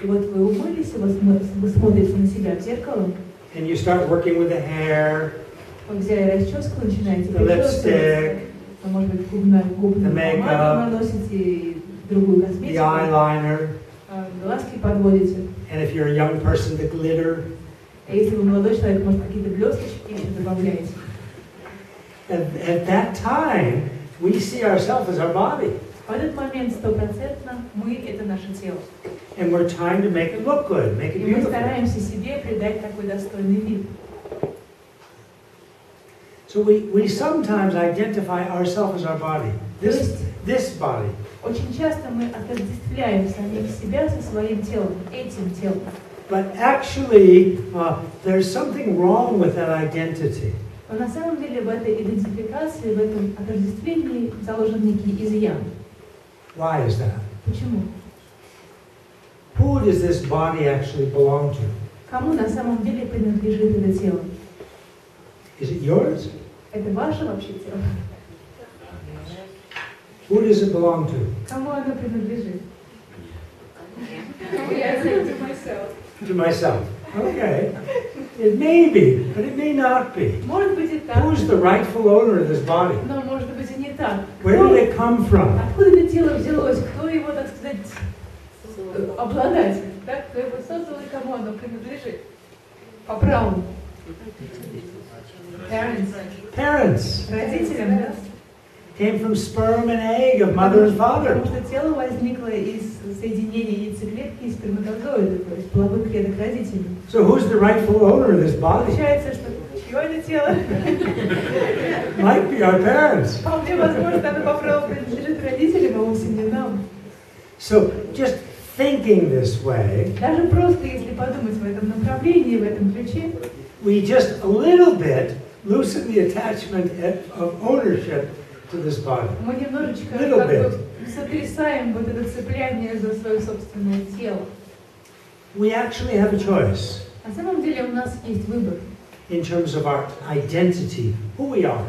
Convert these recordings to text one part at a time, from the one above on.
И вот вы умылись, и вы смотрите на себя в зеркало. And you start working with the hair, Вы взяли расческу, начинаете the lipstick, вы, может быть, губную the makeup, помаду наносите, другую the косметику, eyeliner, глазки подводите. and if you're a young person, the glitter. А если вы молодой человек, может, какие-то блесточки еще добавляете. At that time, we see ourselves as our body. В этот момент 100% мы — это наше тело. And we're trying to make it look good, make it И мы beautiful. стараемся себе придать такой достойный вид. So we sometimes identify ourselves as our body. This body. Очень часто мы отождествляем самих себя со своим телом, этим телом. But actually, there's something wrong with that identity. Но на самом деле в этой идентификации, в этом отождествлении заложен некий изъян. Why is that? Почему? Who does this body actually belong to? Кому на самом деле принадлежит это тело? Is it yours? Это ваше вообще тело? Who does it belong to? Кому оно принадлежит? To myself. Okay. It may be, but it may not be. Может быть и так. Who's the rightful owner of this body? Но может быть и не так. Where did it come from? Откуда это тело взялось? Кто его, так сказать, обладатель? Да? Кто его создал и кому оно принадлежит? По праву. Parents. Родителям, да? Came from sperm and egg of mother and father. Потому что тело возникло из соединения яйцеклетки и сперматозоида, то есть половых клеток родителей. So who's the rightful owner of this body? Получается, что чье это тело? Might be our parents. Вполне возможно, оно по праву принадлежит родителям, а вовсе не нам. So just thinking this way, Даже просто если подумать в этом направлении, в этом ключе, we just a little bit loosen the attachment of ownership to this body. мы немножечко Little как bit. бы сотрясаем вот это цепляние за свое собственное тело. We actually have a choice На самом деле у нас есть выбор. in terms of our identity, who we are.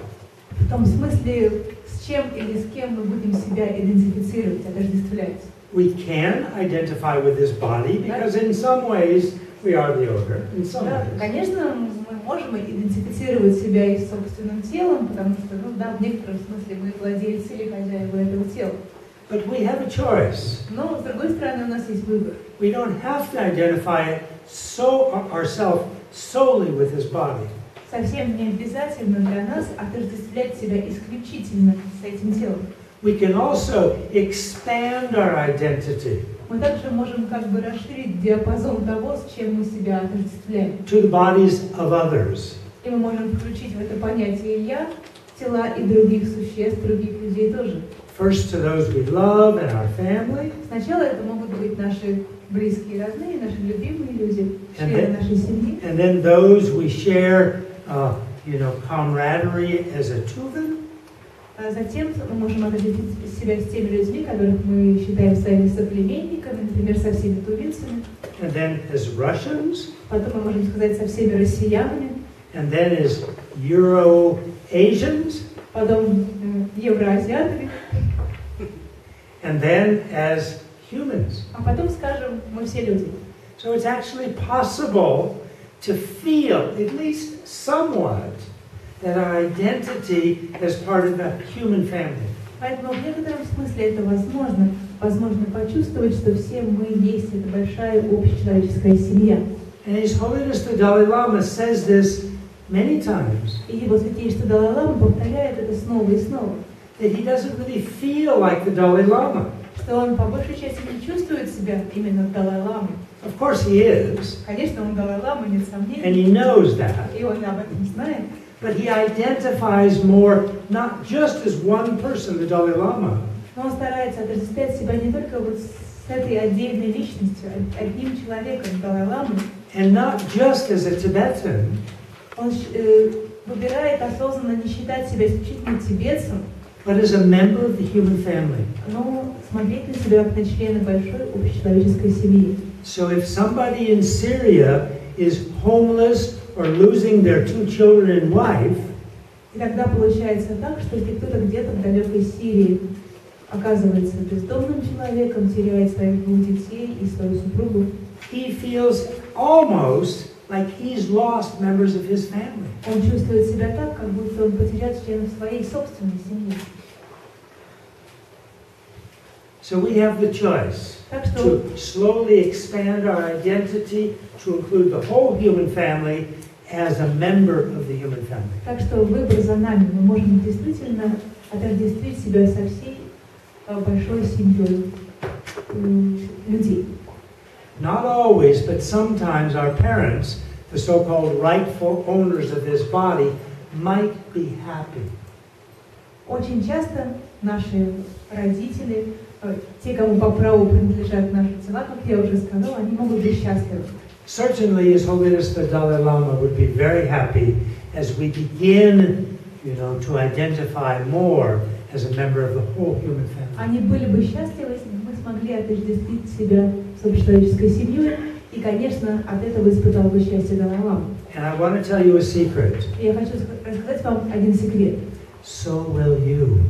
В том смысле, с чем или с кем мы будем себя идентифицировать, отождествлять. We can identify with this body because in some ways we are the owner. In some Да, ways. конечно, мы можем идентифицировать себя и с собственным телом, потому что, ну да, в некотором смысле мы владельцы или хозяева этого тела. But we have a choice. Но, с другой стороны, у нас есть выбор. We don't have to identify ourselves solely with this body. Совсем не обязательно для нас отождествлять себя исключительно с этим телом. We can also expand our identity Мы также можем как бы расширить диапазон того, с чем мы себя отождествляем. to the bodies of others. И мы можем включить в это понятие «я» тела и других существ, других людей тоже. First to those we love and our family, Сначала это могут быть наши близкие, родные, наши любимые люди, And члены then- нашей семьи. and then those we share, camaraderie as a tuvan, А затем мы можем отождествить себя с теми людьми, которых мы считаем своими соплеменниками, например, со всеми тувинцами. and then as Russians, Потом мы можем сказать со всеми россиянами, and then as Euro-Asians, потом евроазиатами, and then as humans. а потом скажем, мы все люди. So it's actually possible to feel, at least somewhat, that our identity is part of the human family. Поэтому в некотором смысле это возможно. Возможно почувствовать, что все мы есть эта большая общечеловеческая семья. And His Holiness the Dalai Lama says this many times, И его святейшество Далай-лама повторяет это снова и снова. that he doesn't really feel like the Dalai Lama. Что он по большей части не чувствует себя именно Далай-ламой. Of course he is, Конечно, он Далай-лама, нет and сомнений. he knows that. И он об этом знает. But he identifies more, not just as one person, the Dalai Lama, Но он старается отождествлять себя не только вот с этой отдельной личностью, одним человеком, Далай-ламой. and not just as a Tibetan, Он выбирает осознанно не считать себя исключительно тибетцем, but as a member of the human family. но смотреть на себя как на члена большой общечеловеческой семьи. So if somebody in Syria is homeless or losing their 2 children and wife, И тогда получается так, что если кто-то где-то в далекой Сирии оказывается бездомным человеком, теряет своих 2 детей и свою супругу. He feels almost like he's lost members of his family. Он чувствует себя так, как будто он потерял членов своей собственной семьи. So we have the choice to slowly expand our identity to include the whole human family as a member of the human family. Так что выбор за нами. Мы можем действительно отождествить себя со всей большой семьей людей. Not always, but sometimes our parents, the so-called rightful owners of this body, might be happy. Очень часто наши родители, те, кому по праву принадлежат наши тела, как я уже сказала, они могут быть счастливы. Certainly, His Holiness the Dalai Lama would be very happy as we begin, to identify more as a member of the whole human family. Они были бы счастливы, если бы мы смогли отождествить себя с общечеловеческой семьей, и, конечно, от этого испытал бы счастье Далай-лама. And I want to tell you a secret. Я хочу рассказать вам один секрет. So will you.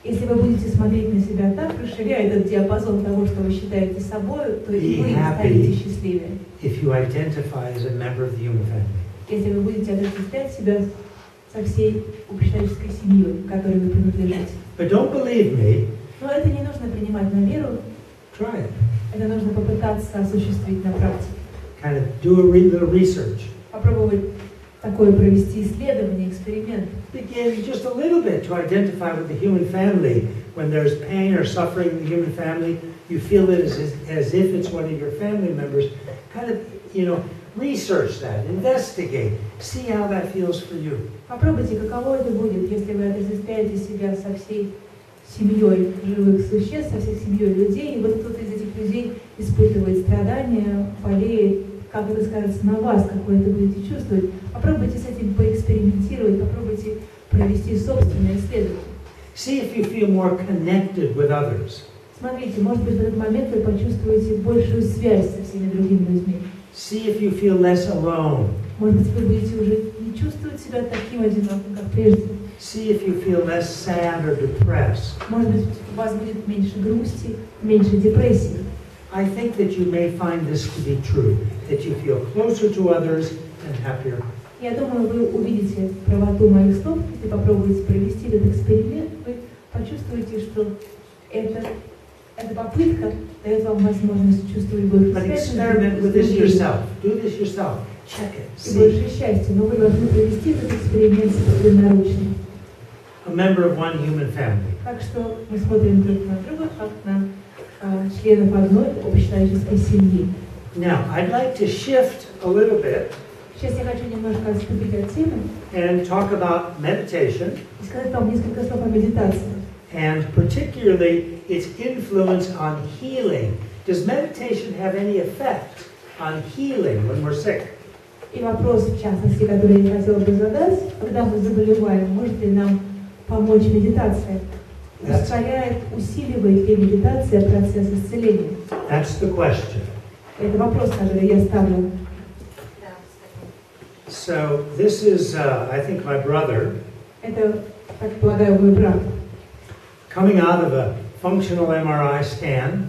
Если вы будете смотреть на себя так, расширяя этот диапазон того, что вы считаете собой, то и вы станете счастливее. If you identify as a member of the human family. Если вы будете отождествлять себя со всей общечеловеческой семьей, к которой вы принадлежите. But don't believe me. Но это не нужно принимать на веру. Try it. Это нужно попытаться осуществить на практике. Kind of do a little research. Попробовать такое провести исследование, эксперимент. Begin just a little bit to identify with the human family. When there's pain or suffering in the human family, you feel it as if it's one of your family members. Kind of, research that, investigate, see how that feels for you. Попробуйте, каково это будет, если вы отождествляете себя со всей семьей живых существ, со всей семьей людей, и вот кто-то из этих людей испытывает страдания, болеет, как это скажется на вас, как вы это будете чувствовать. Попробуйте с этим поэкспериментировать, попробуйте провести собственное исследование. See if you feel more connected with others. Смотрите, может быть, в этот момент вы почувствуете большую связь со всеми другими людьми. See if you feel less alone. Может быть, вы будете уже не чувствовать себя таким одиноким, как прежде. See if you feel less sad or depressed. Может быть, у вас будет меньше грусти, меньше депрессии. I think that you may find this to be true, that you feel closer to others and happier. Я думаю, вы увидите правоту моих слов, если попробуете провести этот эксперимент, вы почувствуете, что эта попытка дает вам возможность чувствовать больше счастья. И больше счастья, но вы должны провести этот эксперимент собственноручно. A member of one human family. Так что мы смотрим друг на друга, как на членов одной общечеловеческой семьи. Now, I'd like to shift a little bit. Сейчас я хочу немножко отступить от темы and talk about meditation. И сказать вам несколько слов о медитации. And particularly its influence on healing. Does meditation have any effect on healing when we're sick? И вопрос, в частности, который я хотела бы задать, когда мы заболеваем, может ли нам помочь медитация? Ускоряет, усиливает ли медитация процесс исцеления? That's the question. Это вопрос, который я ставлю. So this is, I think, my brother. Это, так полагаю, мой брат. Coming out of a functional MRI scan.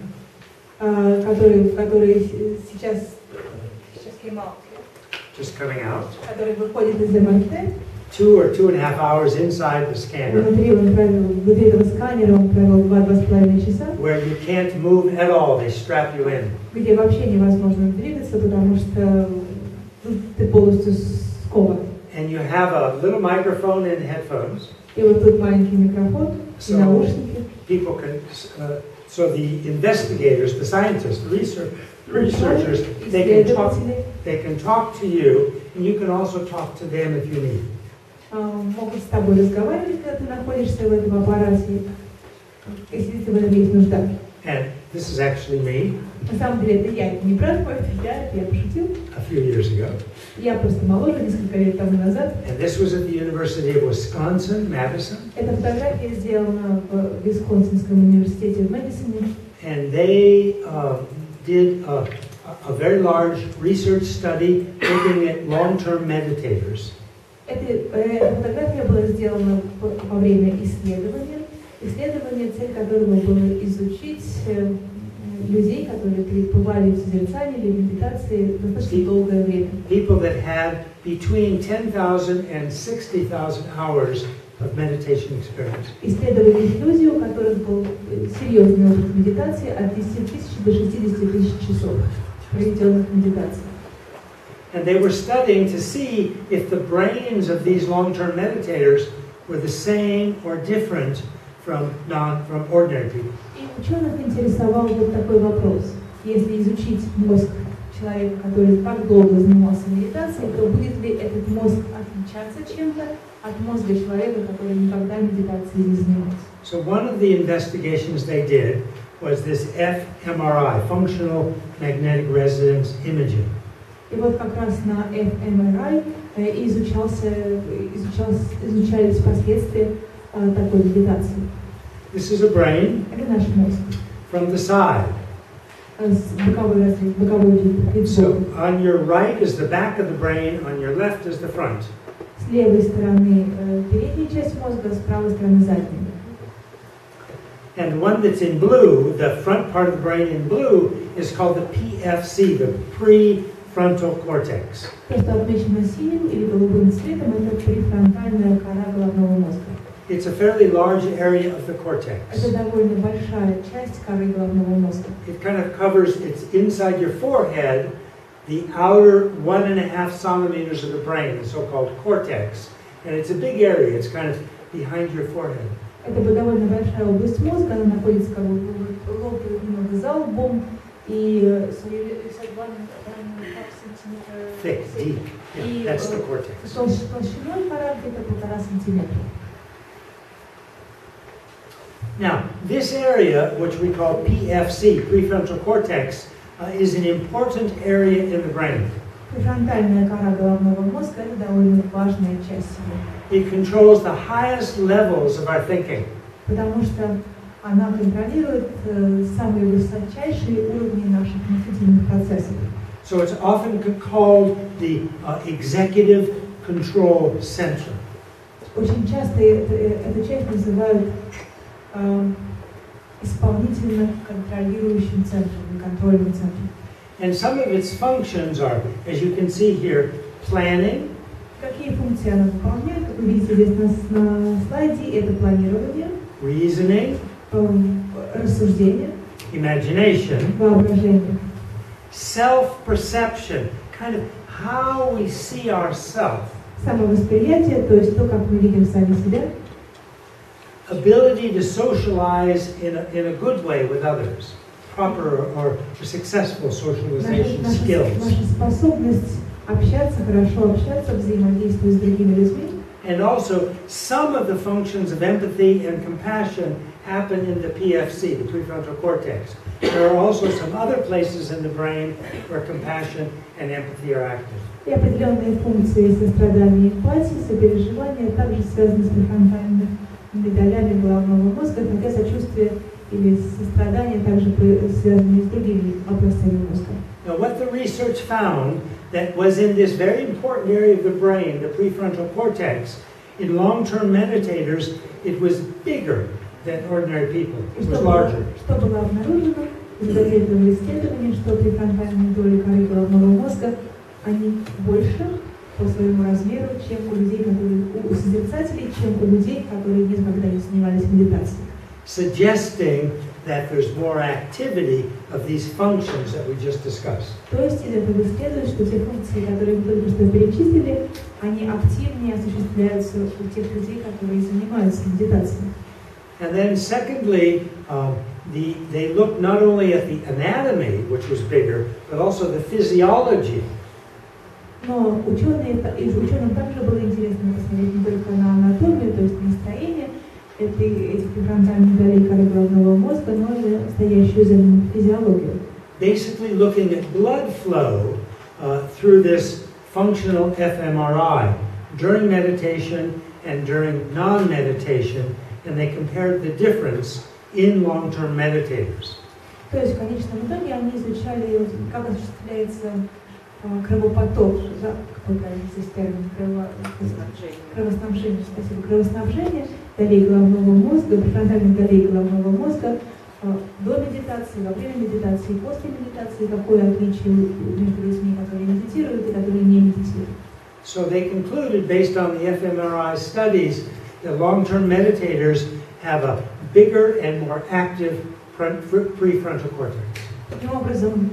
Который сейчас came out. Just coming out. Который выходит из МРТ. 2 or 2.5 hours inside the scanner. Внутри этого сканера он провел 2–2,5 часа. Where you can't move at all, they strap you in. Где вообще невозможно двигаться, потому что ты полностью скован. And you have a little microphone and headphones. И вот тут маленький микрофон и наушники. People can, so the investigators, the scientists, the researchers, they can talk to you, and you can also talk to them if you need. Могут с тобой разговаривать, когда ты находишься в этом аппарате, если в этом есть нужда. And this is actually me. На самом деле это я, это не брат мой, это я пошутил. A few years ago. Я просто моложе, несколько лет тому назад. And this was at the University of Wisconsin, Madison. Эта фотография сделана в Висконсинском университете в Мэдисоне. And they did a very large research study looking at long-term meditators. Эта фотография была сделана во время исследования, Исследование, цель которого было изучить людей, которые пребывали в созерцании или в медитации достаточно долгое время. People that had between 10,000 and 60,000 hours of meditation experience. Исследовали люди, у которых был серьезный опыт медитации от 10 тысяч до 60 тысяч часов проведенных медитаций. And they were studying to see if the brains of these long-term meditators were the same or different from ordinary people. И ученых интересовал вот такой вопрос. Если изучить мозг человека, который так долго занимался медитацией, то будет ли этот мозг отличаться чем-то от мозга человека, который никогда медитацией не занимался? So one of the investigations they did was this fMRI, functional magnetic resonance imaging. И вот как раз на fMRI изучались последствия такой медитации. This is a brain from the side. So on your right is the back of the brain, on your left is the front. С левой стороны передняя часть мозга, с правой стороны задняя. And one that's in blue, the front part of the brain in blue, is called the PFC, the prefrontal cortex. То, что отмечено синим или голубым цветом, это префронтальная кора головного мозга. It's a fairly large area of the cortex. Это довольно большая часть коры головного мозга. It kind of covers, it's inside your forehead, the outer 1.5 centimeters of the brain, the so-called cortex. And it's a big area, it's kind of behind your forehead. Это довольно большая область мозга, она находится как бы лоб немного за лбом и thick, deep. Yeah, that's the cortex. Толщиной кора где-то 1,5 сантиметра. Now, this area, which we call PFC, prefrontal cortex, is an important area in the brain. Префронтальная кора головного мозга – это довольно важная часть его. It controls the highest levels of our thinking. Потому что она контролирует самые высочайшие уровни наших мыслительных процессов. So it's often called the executive control center. Очень часто эту часть называют исполнительно контролирующим центром, контрольным центром. And some of its functions are, as you can see here, planning. Какие функции она выполняет? Как вы видите здесь на слайде, это планирование, reasoning, рассуждение, imagination, воображение, self-perception, kind of how we see ourselves, самовосприятие, то есть то, как мы видим сами себя, ability to socialize in a good way with others, proper or successful socialization skills. Наша способность общаться, хорошо общаться, взаимодействовать с другими людьми. And also, some of the functions of empathy and compassion happen in the PFC, the prefrontal cortex. There are also some other places in the brain where compassion and empathy are active. И определенные функции сострадания и эмпатии, сопереживания также связаны с префронтальными долями головного мозга, хотя сочувствие или сострадание также связаны с другими областями мозга. Now, what the research found that was in this very important area of the brain, the prefrontal cortex, in long-term meditators, it was bigger than ordinary people. It was larger. Что было обнаружено из этого исследования, что префронтальные доли коры головного мозга, они больше по своему размеру, чем у людей, которые у созерцателей, чем у людей, которые никогда не занимались медитацией. Suggesting that there's more activity of these functions that we just discussed. То есть из этого следует, что те функции, которые мы только что перечислили, они активнее осуществляются у тех людей, которые занимаются медитацией. And then secondly, they looked not only at the anatomy, which was bigger, but also the physiology. Но ученым также было интересно посмотреть не только на анатомию, то есть на строение этих префронтальных долей коры головного мозга, но и настоящую за ним физиологию. Basically looking at blood flow through this functional fMRI during meditation and during non-meditation, and they compared the difference in long-term meditators. То есть в конечном итоге они изучали, как осуществляется кровопоток, да, какой правильный здесь термин, кровоснабжение, спасибо, кровоснабжение долей головного мозга, префронтальных долей головного мозга до медитации, во время медитации, после медитации, какое отличие между людьми, которые медитируют и которые не медитируют. So they concluded, based on the fMRI studies, that long-term meditators have a bigger and more active prefrontal cortex. Таким образом,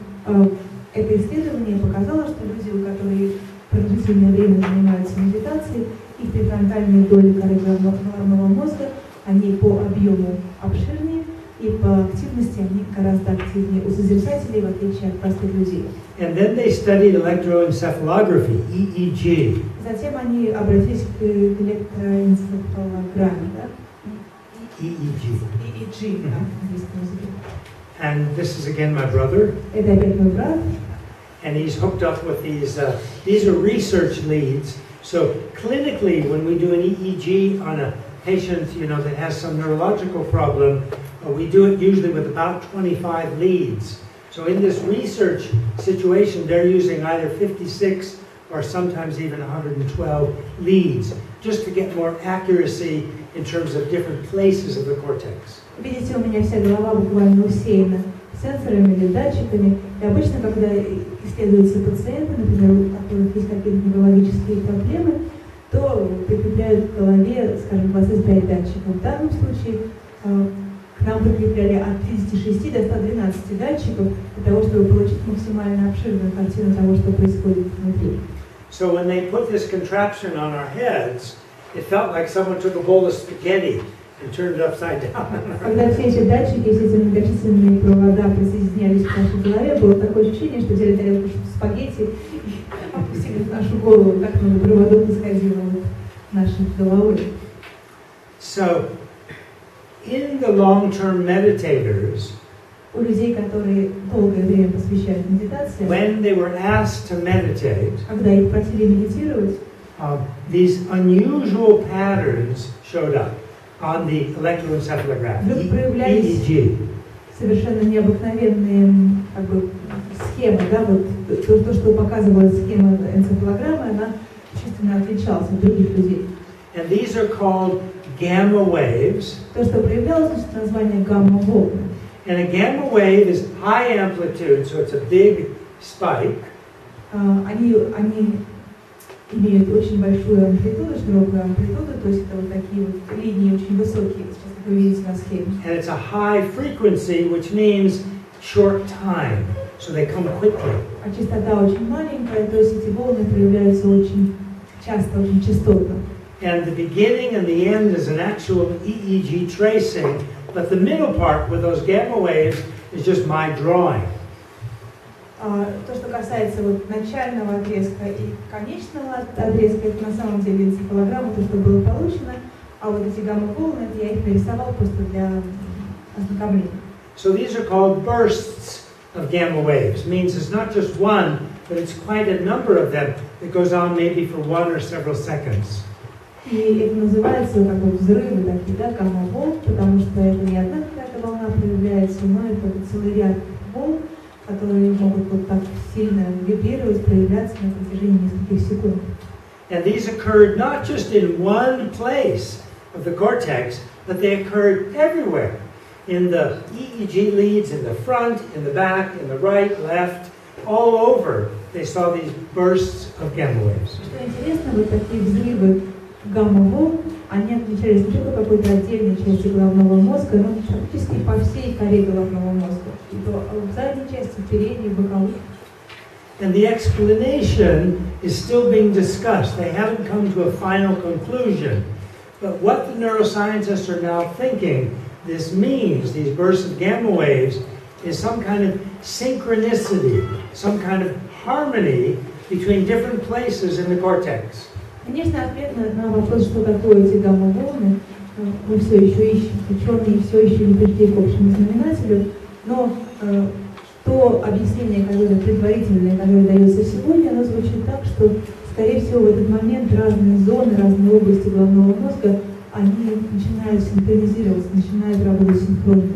это исследование показало, что люди, которые продолжительное время занимаются медитацией, их префронтальные доли коры головного мозга, они по объему обширнее и по активности они гораздо активнее у созерцателей, в отличие от простых людей. And then they studied electroencephalography, EEG. Затем они обратились к электроэнцефалограмме, да? EEG. EEG, да, на английском языке. And this is again my brother. Это опять мой брат. And he's hooked up with these are research leads. So clinically, when we do an EEG on a patient, that has some neurological problem, we do it usually with about 25 leads. So in this research situation, they're using either 56 or sometimes even 112 leads, just to get more accuracy in terms of different places of the cortex. Видите, у меня вся голова буквально усеяна сенсорами или датчиками. И обычно, когда исследуются пациенты, например, у которых есть какие-то неврологические проблемы, то прикрепляют к голове, скажем, 25 датчиков. В данном случае к нам прикрепляли от 36 до 112 датчиков для того, чтобы получить максимально обширную картину того, что происходит внутри. So when they put this contraption on our heads, it felt like someone took a bowl of spaghetti and turned it upside down. Когда все эти датчики, все эти многочисленные провода присоединялись к нашей голове, было такое ощущение, что взяли тарелку спагетти и опустили в нашу голову, так много проводов исходило от нашей головы. So, in the long-term meditators, у людей, которые долгое время посвящают медитации, when they were asked to meditate, когда их просили медитировать, these unusual patterns showed up on the electroencephalograph, EEG. Совершенно необыкновенные схемы, да, вот то, что показывала схема энцефалограммы, она существенно отличалась от других людей. And these are called gamma waves. То, что проявлялось, носит название гамма-волны. And a gamma wave is high amplitude, so it's a big spike. Они имеют очень большую амплитуду, широкую амплитуду, то есть это вот такие вот линии очень высокие, сейчас как вы видите на схеме. And it's a high frequency, which means short time, so they come quickly. А частота очень маленькая, то есть эти волны проявляются очень часто, очень частотно. And the beginning and the end is an actual EEG tracing, but the middle part with those gamma waves is just my drawing. То, что касается вот начального отрезка и конечного отрезка, это на самом деле энцефалограмма, то, что было получено, а вот эти гамма-волны, это я их нарисовал просто для ознакомления. So these are called bursts of gamma waves. Means it's not just one, but it's quite a number of them that goes on maybe for 1 or several seconds. И это называется как бы взрывы такие, да, гамма-волн, потому что это не одна какая-то волна проявляется, но это целый ряд волн, которые могут вот так сильно вибрировать, проявляться на протяжении нескольких секунд. And these occurred not just in one place of the cortex, but they occurred everywhere. In the EEG leads, in the front, in the back, in the right, left, all over, they saw these bursts of gamma waves. Что интересно, вот такие взрывы гамма-волн, они отличались не только какой-то отдельной части головного мозга, но практически по всей коре головного мозга. И в задней части, в передней, в боковых. And the explanation is still being discussed. They haven't come to a final conclusion. But what the neuroscientists are now thinking this means, these bursts of gamma waves, is some kind of synchronicity, some kind of harmony between different places in the cortex. Конечно, ответ на вопрос, что такое эти гамма-волны, мы все еще ищем, ученые все еще не пришли к общему знаменателю, но то объяснение, которое предварительное, которое дается сегодня, оно звучит так, что, скорее всего, в этот момент разные зоны, разные области головного мозга, они начинают синхронизироваться, начинают работать синхронно.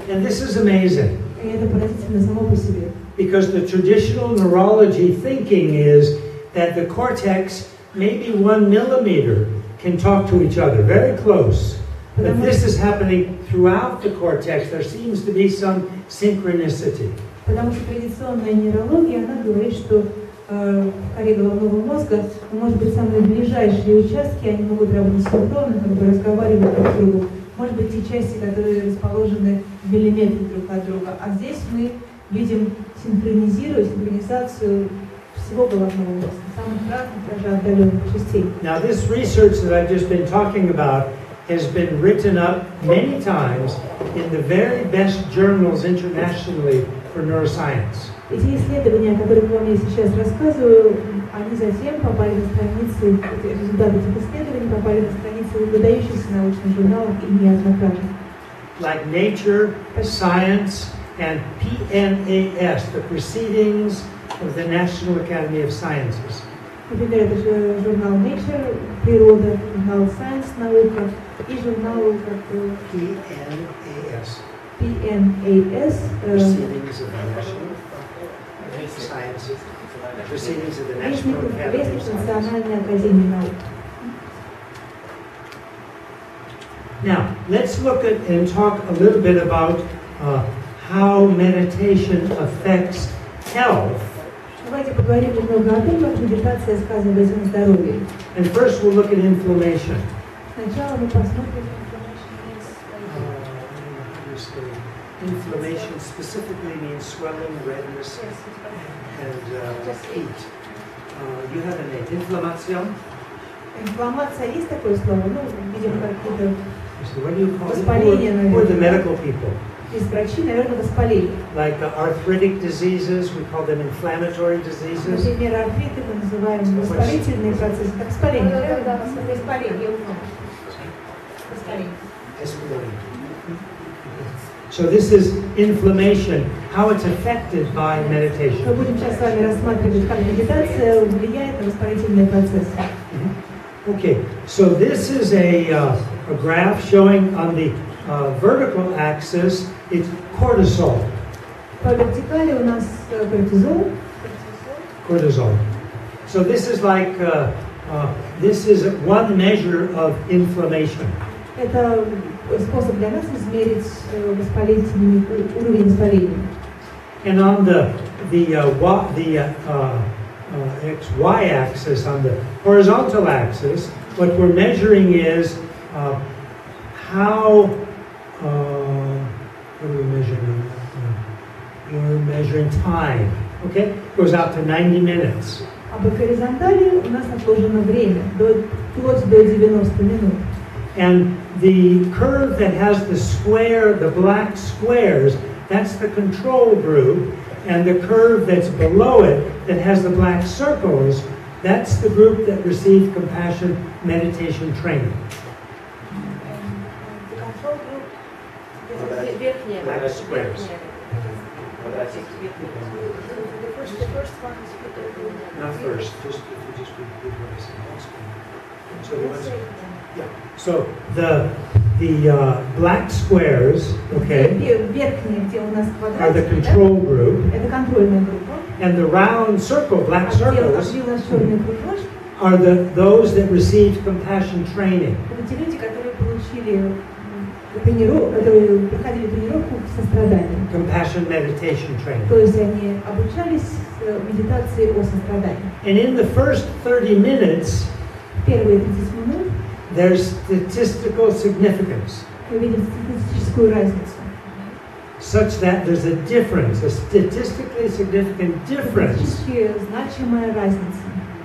And this is amazing. И это поразительно само по себе. because the traditional neurology thinking is that the cortex, maybe 1 millimeter, can talk to each other, very close. But this is happening throughout the cortex. There seems to be some synchronicity. Потому что традиционная нейрология, она говорит, что в коре головного мозга, может быть, самые ближайшие участки, они могут работать синхронно, как бы разговаривать друг с другом. Может быть, те части, которые расположены в миллиметре друг от друга. А здесь мы видим синхронизацию всего головного мозга, самых разных, даже отдаленных частей. Now, this research that I've just been talking about has been written up many times in the very best journals internationally for neuroscience. Эти исследования, о которых я вам сейчас рассказываю, они затем попали на страницы, результаты этих исследований попали на страницы выдающихся научных журналов и неоднократно. Like Nature, Science, and PNAS, the Proceedings of the National Academy of Sciences. Например, это же журнал Nature, природа, журнал Science, наука, и журнал как PNAS, Proceedings of the National Sciences, Proceedings of the National Academy of Sciences. Национальной академии наук. Now, let's look at and talk a little bit about how meditation affects health. Давайте поговорим немного о том, как медитация сказывается на здоровье. And first we'll look at inflammation. Сначала мы посмотрим Inflammation specifically means swelling, redness, and heat. You have a name. Inflammation? Инфламмация есть такое слово? Ну, видимо, какие-то What do you call воспаления, it? наверное. Or the medical people. Есть врачи, наверное, воспаление. Like arthritic diseases, we call them inflammatory diseases. Например, артриты мы называем воспалительные процессы. Это воспаление, да? Воспаление. Воспаление. So this is inflammation, how it's affected by meditation. Мы будем сейчас с вами рассматривать, как медитация влияет на воспалительные процессы. Okay, so this is a graph showing on the vertical axis, it's cortisol. По вертикали у нас кортизол. Cortisol. So this is like, this is one measure of inflammation. Это способ для нас измерить уровень воспаления. And on the y-axis, on the horizontal axis, what we're measuring is how, what are we measuring? We're measuring time, okay? It goes out to 90 minutes. А по горизонтали у нас отложено время, вплоть до 90 минут. And the curve that has the square, the black squares, that's the control group. And the curve that's below it, that has the black circles, that's the group that received compassion meditation training. The control group, Black squares. the first one is Not first, just if you just repeat what I said last time. So the ones, yeah. So the black squares, okay, верхние, где у нас are the квадратики, control group, это контрольная группа. and the round circle, black А где у circles, нас черные кружочки, are those that received compassion training. это те люди, которые получили тренировку, которые проходили тренировку в сострадании. Compassion meditation training. То есть они обучались медитации о сострадании. And in the first 30 minutes, Первые 30 минут there's statistical significance, мы видим статистическую разницу. such that there's a difference, a statistically significant difference Статистически значимая разница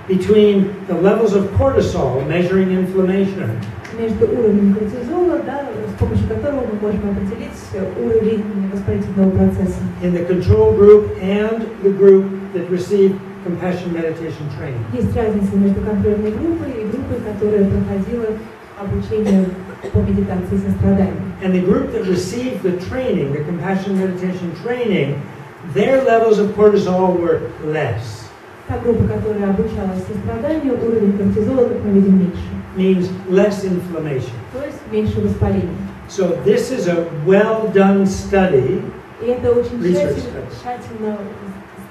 between the levels of cortisol, measuring inflammation, между уровнем кортизола, да, с помощью которого мы можем определить уровень воспалительного процесса. in the control group and the group that received compassion meditation training. Есть разница между контрольной группой и группой, которая проходила обучение по медитации сострадания. And the group that received the training, the compassion meditation training, their levels of cortisol were less. Та группа, которая обучалась состраданию, уровень кортизола, как мы видим, меньше. Means less inflammation. То есть меньше воспаления. So this is a well-done study. И это очень Research тщательно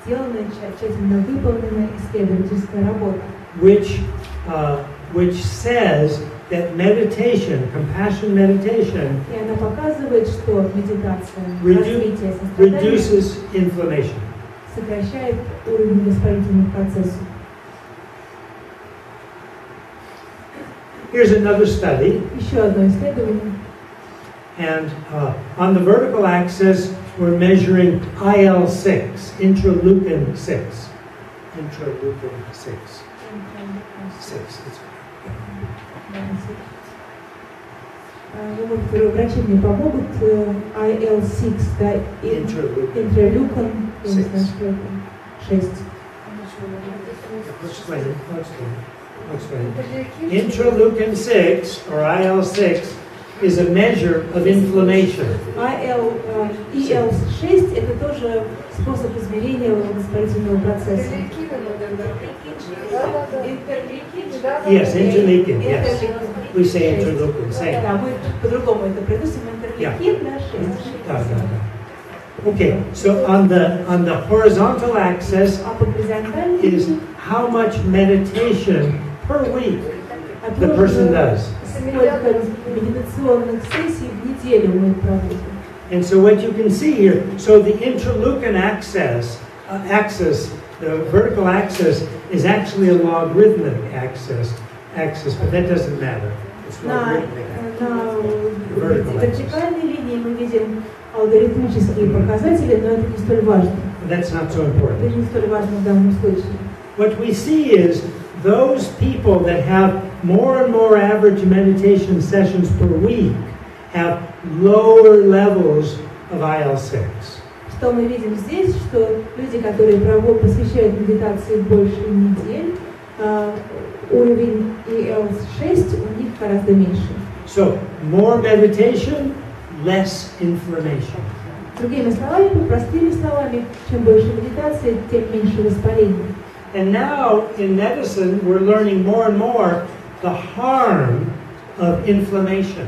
сделана, тщательно выполнена исследовательская работа. Which says that meditation, compassion meditation, И она показывает, что медитация, развитие сострадания reduces inflammation. сокращает уровень воспалительных процессов. Here's another study, Еще одно исследование. and on the vertical axis, we're measuring IL-6, interleukin 6. Interleukin 6. 6. Вот, врачи мне помогут. IL-6, да, интерлюкин, я не знаю, что это, 6. Interleukin 6, or IL-6, is a measure of inflammation. IL-6 это тоже способ измерения воспалительного процесса. Yes, interleukin, yes. We say interleukin, same. Да, мы по-другому это произносим. Интерлeukin, да, 6. Да. Okay, so on the horizontal axis is how much meditation per week the person does. Сколько медитационных сессий в неделю мы проводим. And so what you can see here, so the interleukin axis, the vertical axis, is actually a logarithmic axis, but that doesn't matter. It's logarithmic. На вертикальной линии мы видим алгоритмические показатели, но это не столь важно. That's not so important. Это не столь важно в данном случае. What we see is those people that have more and more average meditation sessions per week have lower levels of IL-6. Что мы видим здесь, что люди, которые посвящают медитации больше недель, уровень IL-6 у них гораздо меньше. So, more meditation, less inflammation. Другими словами, простыми словами, чем больше медитации, тем меньше воспаления. And now, in medicine, we're learning more and more the harm of inflammation.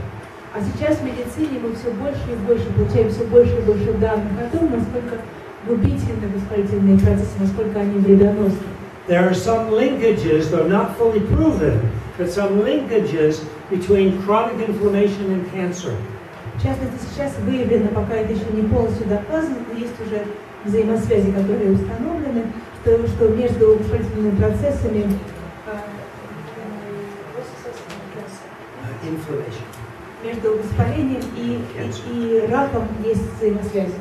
А сейчас в медицине мы все больше и больше получаем все больше и больше данных о том, насколько губительны воспалительные процессы, насколько они вредоносны. There are some linkages, though not fully proven, but some linkages between chronic inflammation and cancer. В частности, сейчас выявлено, пока это еще не полностью доказано, но есть уже взаимосвязи, которые установлены, что между воспалительными процессами между воспалением и раком есть взаимосвязи.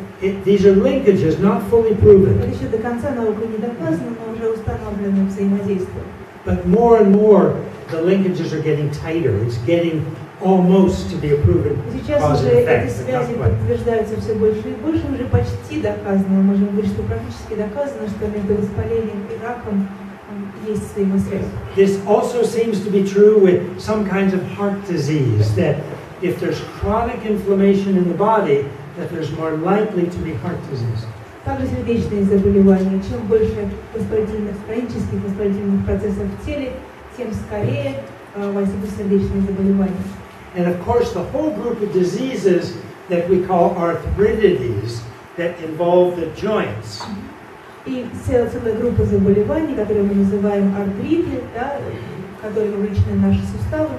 These are linkages not fully proven. Это еще до конца наукой не доказано, но уже установлено взаимодействие. But more and more, the linkages are getting tighter. It's getting almost to be a proven cause and effect. Сейчас уже эти связи подтверждаются все больше и больше, уже почти доказано. Мы можем говорить, что практически доказано, что между воспалением и раком есть взаимосвязь. This also seems to be true with some kinds of heart disease, that if there's chronic inflammation in the body, that there's more likely to be heart disease. Также сердечные заболевания. Чем больше хронических воспалительных процессов в теле, тем скорее возникнут сердечные заболевания. And of course, the whole group of diseases that we call arthritides, that involve the joints. И целая группа заболеваний, которые мы называем артриты, да, которые вовлечены в наши суставы.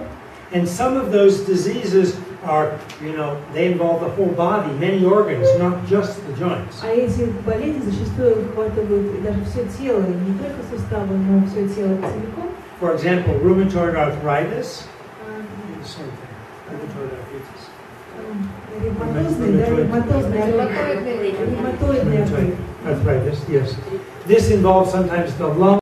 And some of those diseases are, they involve the whole body, many organs, not just the joints. А эти болезни зачастую охватывают даже все тело, не только суставы, но все тело целиком. For example, rheumatoid arthritis. Rheumatoid arthritis, yes. This involves sometimes the lung.